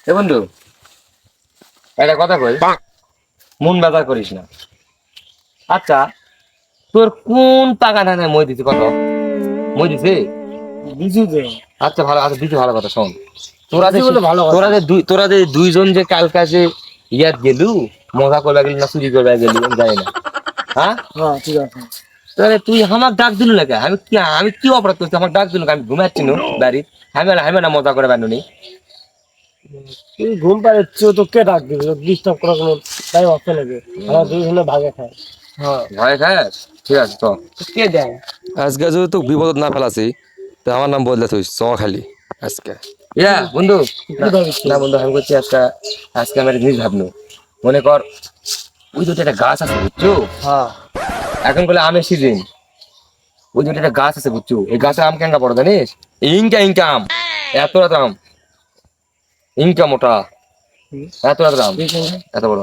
এ বন্ধু, একটা কথা কই, মন বেজার করিস না। আচ্ছা, তোর কোন পাকা ধানে মই দিছে কত? মই দিছে? বুঝি যে আচ্ছা ভালো, আচ্ছা দিতে ভালো কথা শোন। তোরা যে বুঝি বলে ভালো কথা। তোরা যে দুইজন যে কালকা যে ইয়াত গেলু, মজা করবা গেলি না চুরি করবা গেলি যাই না, হ্যাঁ? হ্যাঁ ঠিক আছে। তাহলে তুই আমার ডাক দিলু না কে? আমি কি অপরাধ করছি? আমার ডাক দিলু না? আমি ঘুমাচ্ছি না বাড়ি, আমি না মজা করে বানুনি। তুই ঘুম পাড়াচ্ছ তো কে ডাক দিবি? ডিস্টার্ব করার কোনো টাইম আছে নাকি? আমরা দুইজনে ভাগে খাই। হ্যাঁ ভয় খাস? ঠিক আছে তো। কে দেয়? আজকে যদি তো বিপদ না ফেলাছি তো আমার নাম বদলে তুই চ খালি আজকে ইয়া বন্ধু, কি না ভাবিস? না বন্ধু, আমি করছি আজকে, আজকে আমার জিনিস ভাবলো। মনে কর ওই দুটো একটা গাছ আছে বুঝছো, হ্যাঁ এখন বলে আমের সিজন। ওই দুটো একটা গাছ আছে বুঝছো, এই গাছের আম কেঙ্গা বড় জানিস? ইনকা ইনকা আম, এত রাত আম, ইনকা মোটা, এত রাত আম, ঠিক আছে। এত বড়,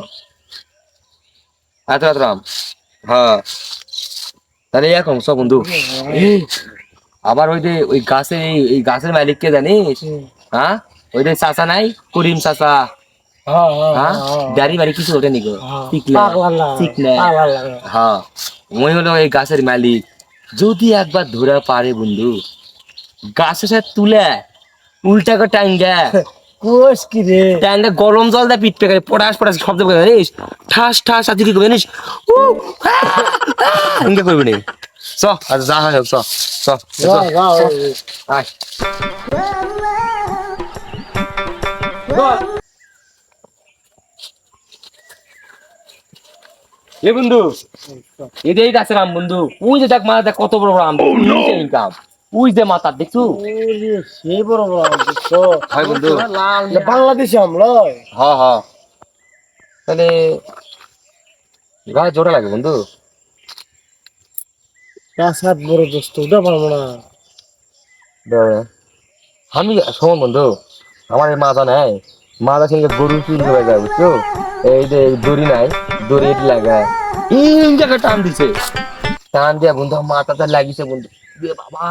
এত রাত আম। হ্যাঁ, তাহলে এখন সব বন্ধু। আবার ওই যে ওই গাছের এই গাছের মালিক কে জানিস? হ্যাঁ, ওই যে চাচা নাই, করিম চাচা। হ্যাঁ হ্যাঁ হ্যাঁ, হ্যাঁ দাড়ি বাড়ি কিছু ওঠে নিকো, হ্যাঁ। টিকলে পাগলা না, চিকলে। পাগলা লাগে। হ্যাঁ, ওই হলো এই গাছের মালিক। যদি একবার ধরা পারে বন্ধু, গাছের সাথে তুলে উল্টা করে টাঙ্গা, কোষ কি রে? টাঙ্গা গরম জল দিয়ে পিট পেকে পটাশ পটাশ শব্দ করে জানিস, ঠাস ঠাস আজকে কি করবে জানিস? এনকে করবি নি। চ আর যা হয় হোক, চ চ চ, যা, যা, চ। ওই, ওই। আয়। এ বন্ধু, এটাই গাছের আম বন্ধু। ওই যে দেখ মা, দেখ কত বড় বড় আম, ইনকাম ওই যে মাথা দেখছু? ওরে, সেই বড় বড় আম দেখছো? হয় বন্ধু। লাল বাংলাদেশি আম লয়। হ হ, তাহলে গাছ জোড়া লাগে বন্ধু। পাঁচ হাত বড় দোস্ত, ওটা পারবো না। দাঁড়া, আমি শোন বন্ধু, আমার এই মাথা নাই, মাথা সঙ্গে গরু চুরি করে যায় বুঝছো? এই যে দড়ি নাই, দড়ি এটি লাগায় এই জায়গায় টান দিছে, টান দিয়া বন্ধু আমার মাথাটা লাগিছে বন্ধু। এ বাবা,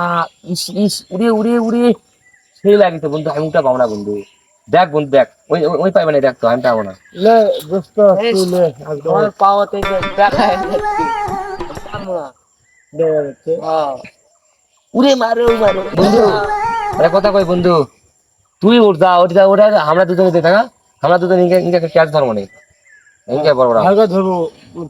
ইস ইস, উড়ে উড়ে উড়ে সেই লাগিছে বন্ধু, আমি উঠা পাবো না বন্ধু। দেখ বন্ধু দেখ, ওই ওই ওই পাইবে না, দেখ তো আমি পাবো না। লে দোস্ত, তুই লে একদম। আমার পাওয়া থেকে দেখায় যাচ্ছি। পারবো না। দেখা যাচ্ছে। উড়ে মারো মারো বন্ধু। আরে কথা কই বন্ধু, তুই উঠ যা, ওটা ওটা আমরা দুজনে যেতে না, আমরা দুজন ইনকে ইনকে ক্যাচ ধরবো না, ইনকে বড় বড় ভালো ধরবো,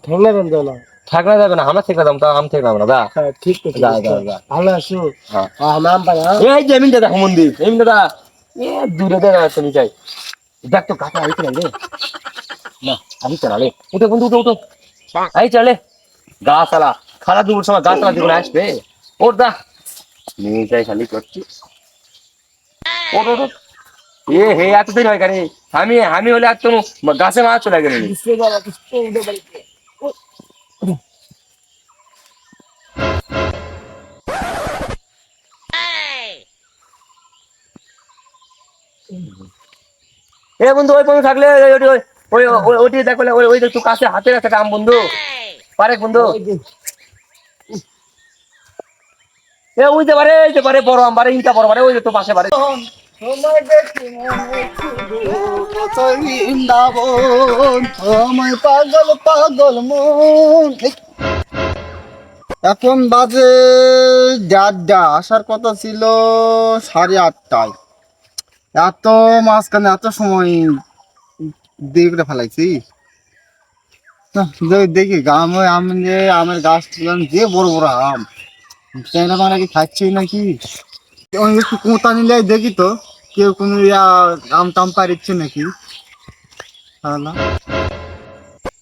ঠেঙ্গা দেন তো না। থাকলে যাবে না, আমরা থেকে যাবো, তাও আম থেকে যাবো না, যা হ্যাঁ ঠিক আছে যা দোস্ত। যা যা। ভালো আছো? হ্যাঁ, নাম পাই হ্যাঁ? এই যে এমনি দাদা মন্দির, এমনি দাদা এ দূরে দেখা যাচ্ছে নি যাই। দেখ তো কাছে আইতে নাই রে, না আমি চালালে উঠে বন্ধু, উঠো উঠো, আই চলে গাছ আলা, খালা দুপুর সময় গাছ আলা জীবনে আসবে। ওর দা নিয়ে যাই খালি করছি, ওর ওর ওর। এ হে এত দেরি হয় কেন? আমি আমি হলে আর তো গাছে মাছ চলে গেল। বুঝতে পারা, বুঝতে উঠে বাড়িতে। এ বন্ধু, ওই বন্ধু থাকলে ওইটি দেখলে ওই যে তোর কাছে হাতে রাখে আম বন্ধু, পারে বন্ধু। ওই যে, এ ওই যে পারে, এই যে পারে বড় আম পারে, ইনকা বড় পারে, ওই যে তোর পাশে পারে। তোমায় দেখে মনে শুধু কতই বৃন্দাবন, আমায় পাগল পাগল মন। এখন বাজে 8টা, আসার কথা ছিল 8:30টায়। এত মাঝখানে এত সময় দেরি করে ফেলাইছি। দেখি গ্রামে আম, যে আমের গাছ ছিলাম, যে বড় বড় আম, সেটা আমার আগে খাচ্ছি নাকি। ওই একটু কোঁতা নিলে দেখি তো কেউ কোনো আম টাম পারিচ্ছে নাকি। তাহলে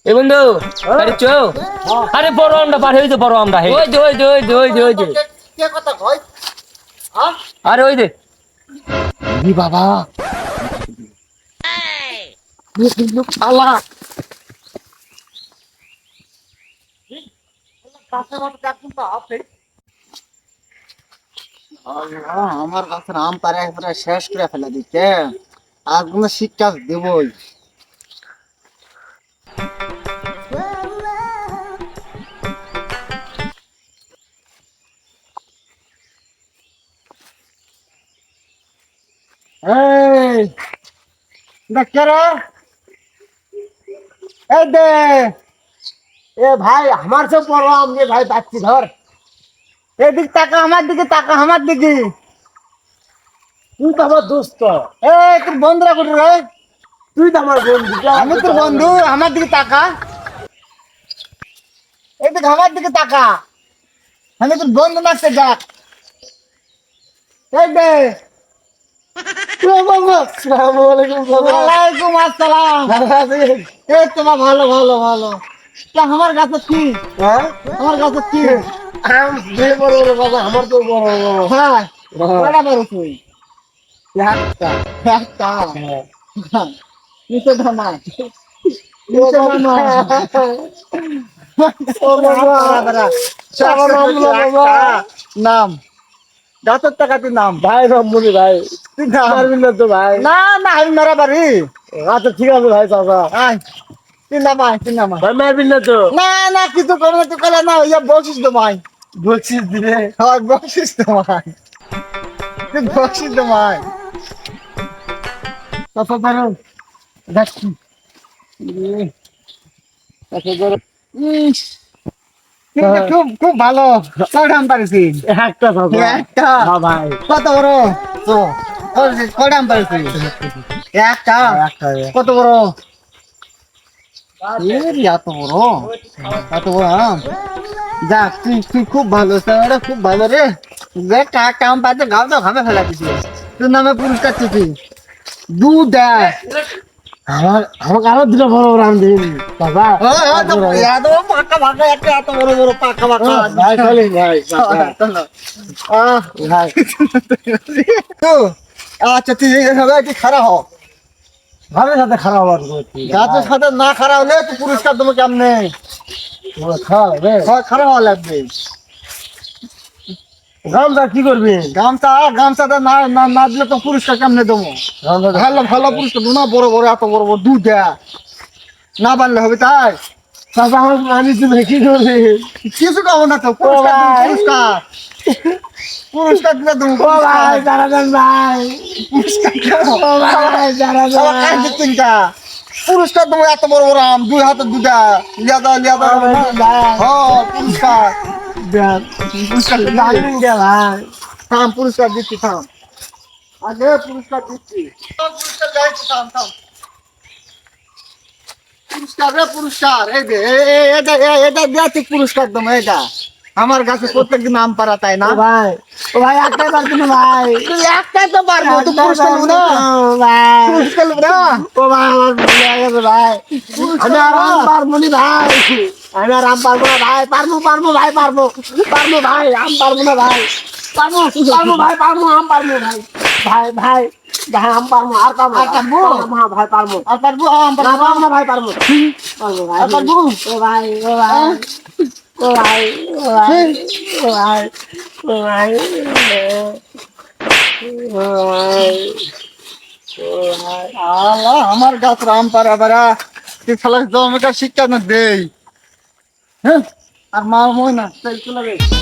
এ বন্ধু আরে চো, আরে বড় আমটা পারে, ওই যে বড় আমটা, হে ওই যে ওই যে ওই যে ওই যে ওই যে, কে কথা কয়? আরে ওই যে ই বাবা, আল্লাহ আমার গাছের আম পারে একবারে শেষ করে ফেলে দিচ্ছে। আর কোনো শিক্ষা দেবই। এই দেখ রে, এই দে। এ ভাই আমার সব বড় আম রে ভাই, পাচ্ছি ধর। এদিক তাকা, আমার দিকে তাকা, আমার দিকে। তুই তো আমার দোস্ত, এই তোর বন্ধুরা কোথায় রে? তুই তো আমার বন্ধু। আমি তোর বন্ধু, আমার দিকে তাকা। এদিকে আমার দিকে তাকা, আমি তোর বন্ধু নাচতে যাক। এই দে। ওয়ালাইকুম আসসালাম। এই তোমার ভালো ভালো ভালো। তা আমার গাছে কি? হ্যাঁ আমার গাছে কি? আম যে বড় বড় বাবা, আমার তো বড় বড়। হ্যাঁ, হ্যাঁ। কয়টা পারো তুই? একটা। একটা। হ্যাঁ। নিচে ধামা। নিচে ধামা। ও বাবা, আমার নাম গুলো বাবা। নাম গাছের টাকা তুই নাম। ভাই রম্বনি ভাই, তুই নাম। পারবি না তো ভাই। না না, আমি মেরা বাড়ি। আচ্ছা ঠিক আছে ভাই, চাচা। আয়, তুই নাম আয়, তুই নাম আয়। ভাই মারবি না তো? না না, কিছু করো না, তুই কলে না, ইয়া বকশিস তোমায়। বলছিস দিলে। হয় বকশিস তোমায়, তুই বকশিস তোমায়। চাচা পারো, দেখছি। চাচা ধরো। ইস, তুই তো খুব খুব ভালো। কয়টা আম পারিছি? একটা চাচা। একটা। হ্যাঁ ভাই। কত বড়? তো কয়টা আম পারিছি? একটা। একটা। কত বড়? এত বড়, এত বড় আম। যাক, তুই তুই খুব ভালো, এটা খুব ভালো রে। দেখ একটা আম পাইতে গাও তো ঘামে ফেলা দিছি। তোর নামে পুরস্কার চিঠি। দুধ দেয়। আমাকে আরো দুটো বড় বড় আম দিন চাচা। এত পাকা পাকা একটা, এত বড় বড় পাকা পাকা। ভাই চলেন ভাই। চলো। আহ, ভাই তো, আচ্ছা তুই তুই খারাপ হ। ভাবের সাথে খারাপ হওয়ার করছি। গাছের সাথে না খারাপ হলে তুই পুরস্কার দেবো কেমনে? খাওয়া হবে। খারাপ হওয়া লাগবে। গামছা কি করবি? গামছাটা না না না দিলে তো পুরস্কার কেমনে দেবো? ভালো ভালো পুরস্কার দেবো না, বড় বড় এত বড় বড় দুধ দেয়। না বানলে হবে তাই? চাচা আমার মানিস কি করবি? কিছু খাবো না তো, পুরস্কার দেবো, পুরস্কার। পুরস্কার দিলে দেবো, ও ভাই দাঁড়াবেন ভাই। পুরস্কার দেবো। ও ভাই দাঁড়াবেন। আমার কাছে চিন্তা। পুরস্কার দেবো এত বড় বড় আম, দুই হাতে দুটা। লিয়া দাও লিয়া দাও। হ্যাঁ, পুরস্কার। পুরস্কার দিচ্ছি। ভাই থাম, পুরস্কার দিচ্ছি, থাম। আগে পুরস্কার দিচ্ছি। পুরস্কার যাইছি, থাম থাম। পুরস্কার রে, পুরস্কার। এই যে এটা এটা দিয়েছি পুরস্কার দেবো, এটা। আমার কাছে প্রত্যেকদিন আম পাড়া, তাই না? ভাই, ও ভাই একটাই পারছি না ভাই। তুই একটাই তো পারবো, তুই পুরস্কার নেবো না? ভাই পুরস্কার নেবো না? ও ভাই আমার ভুল হয়ে গেছে ভাই। আমি আর আম পারবো নি ভাই। আমি আর আম পারবো না ভাই। পারবো পারবো ভাই, পারবো পারবো ভাই, আম পারবো না ভাই। পারবো পারবো ভাই, পারবো আম পারবো ভাই। ভাই ভাই ভাই আম পারবো, আর পারবো আর পারবো? হ্যাঁ ভাই পারবো। আর পারবো আম না পারবো পারবো না ভাই, পারবো পারবো ভাই। আর পারবো? ও ভাই ও ভাই ও ভাই ও ভাই ও ভাই ও ভাই ও ভাই ও ভাই। আল্লাহ, আমার গাছ আম পাড়া পাড়া। তুই খালা জমিটা শিক্ষা না দেই। হ্যাঁ, আর মা মই না, তাই চলে গেছে।